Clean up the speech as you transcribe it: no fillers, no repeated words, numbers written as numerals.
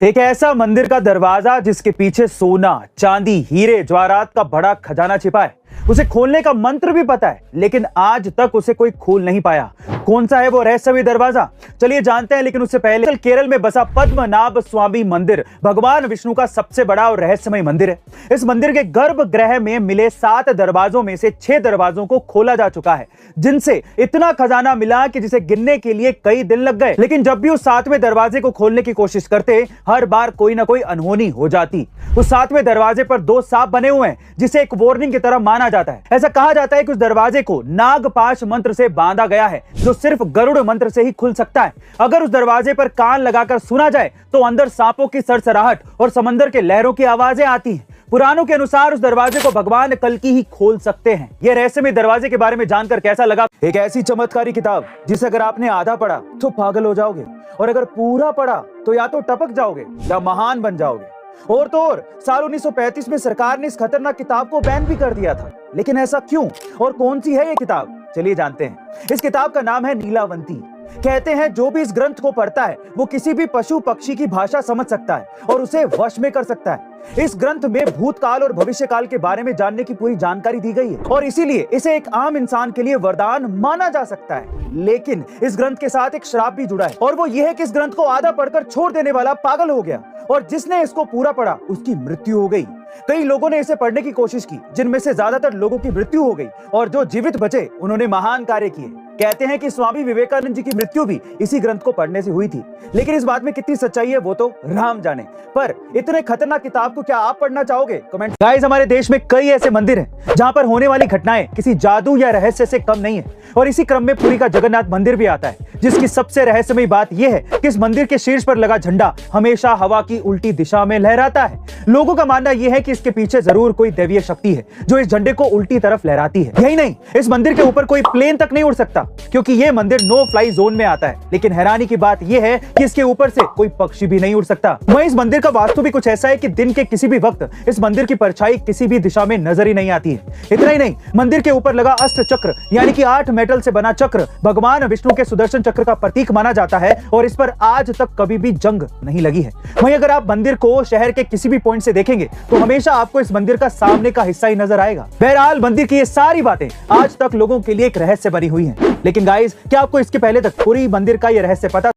एक ऐसा मंदिर का दरवाजा जिसके पीछे सोना, चांदी, हीरे, जवाहरात का बड़ा खजाना छिपा है। उसे खोलने का मंत्र भी पता है, लेकिन आज तक उसे कोई खोल नहीं पाया। कौन सा है वो रहस्यमय दरवाजा, चलिए जानते हैं। लेकिन उससे पहले केरल में बसा पद्मनाभ स्वामी मंदिर भगवान विष्णु का सबसे बड़ा और रहस्यमय मंदिर है। इस मंदिर के गर्भगृह में मिले 7 दरवाजों में से 6 दरवाजों को खोला जा चुका है, जिनसे इतना खजाना मिला कि जिसे गिनने के लिए कई दिन लग गए। लेकिन जब भी उस 7वें दरवाजे को खोलने की कोशिश करते, हर बार कोई ना कोई अनहोनी हो जाती। उस 7वें दरवाजे पर 2 सांप बने हुए हैं, जिसे एक वार्निंग की तरह माना जाता है। ऐसा कहा जाता है कि उस दरवाजे को नागपाश मंत्र से बांधा गया है, जो सिर्फ गरुड़ मंत्र से ही खुल सकता है। अगर उस दरवाजे पर कान लगाकर सुना जाए तो अंदर सांपों की सरसराहट और समंदर के लहरों की आवाजें आती हैं। पुराणों के अनुसार उस दरवाजे को भगवान कल्कि ही खोल सकते हैं। यह रहस्यमय दरवाजे के बारे में जानकर कैसा लगा? एक ऐसी चमत्कारी किताब जिसे अगर आपने आधा पढ़ा तो पागल हो जाओगे, और अगर पूरा पढ़ा तो या तो टपक जाओगे या महान बन जाओगे। और तो और साल 1935 में सरकार ने इस खतरनाक किताब को बैन भी कर दिया था। लेकिन ऐसा क्यों और कौन सी है ये किताब, चलिए जानते हैं। इस किताब का नाम है नीलावंती। कहते हैं जो भी इस ग्रंथ को पढ़ता है वो किसी भी पशु पक्षी की भाषा समझ सकता है और उसे वश में कर सकता है। इस ग्रंथ में भूतकाल और भविष्यकाल के बारे में जानने की पूरी जानकारी दी गई है, और इसीलिए इसे एक आम इंसान के लिए वरदान माना जा सकता है। लेकिन इस ग्रंथ के साथ एक श्राप भी जुड़ा है, और वो ये है कि इस ग्रंथ को आधा पढ़कर छोड़ देने वाला पागल हो गया, और जिसने इसको पूरा पढ़ा उसकी मृत्यु हो गई। कई लोगों ने इसे पढ़ने की कोशिश की, जिनमें से ज्यादातर लोगों की मृत्यु हो गई, और जो जीवित बचे उन्होंने महान कार्य किए। कहते हैं कि स्वामी विवेकानंद जी की मृत्यु भी इसी ग्रंथ को पढ़ने से हुई थी। लेकिन इस बात में कितनी सच्चाई है वो तो राम जाने। पर इतने खतरनाक किताब को क्या आप पढ़ना चाहोगे? कमेंट। गाइस, हमारे देश में कई ऐसे मंदिर हैं जहां पर होने वाली घटनाएं किसी जादू या रहस्य से कम नहीं है, और इसी क्रम में पुरी का जगन्नाथ मंदिर भी आता है, जिसकी सबसे रहस्यमय बात यह है कि इस मंदिर के शीर्ष पर लगा झंडा हमेशा हवा की उल्टी दिशा में लहराता है। लोगों का मानना यह है कि इसके पीछे जरूर कोई दैवीय शक्ति है जो इस झंडे को उल्टी तरफ लहराती है। यही नहीं, इस मंदिर के ऊपर कोई प्लेन तक नहीं उड़ सकता, क्योंकि यह मंदिर नो फ्लाई जोन में आता है। लेकिन हैरानी की बात यह है कि इसके ऊपर से कोई पक्षी भी नहीं उड़ सकता। वहीं इस मंदिर का वास्तु भी कुछ ऐसा है कि दिन के किसी भी वक्त इस मंदिर की परछाई किसी भी दिशा में नजर ही नहीं आती है। इतना ही नहीं, मंदिर के ऊपर लगा अष्ट चक्र यानी कि 8 मेटल से बना चक्र भगवान विष्णु के सुदर्शन चक्र का प्रतीक माना जाता है, और इस पर आज तक कभी भी जंग नहीं लगी है। वहीं अगर आप मंदिर को शहर के किसी भी पॉइंट से देखेंगे तो हमेशा आपको इस मंदिर का सामने का हिस्सा ही नजर आएगा। बहरहाल, मंदिर की ये सारी बातें आज तक लोगों के लिए एक रहस्य बनी हुई हैं। लेकिन गाइस, क्या आपको इसके पहले तक पूरी मंदिर का ये रहस्य पता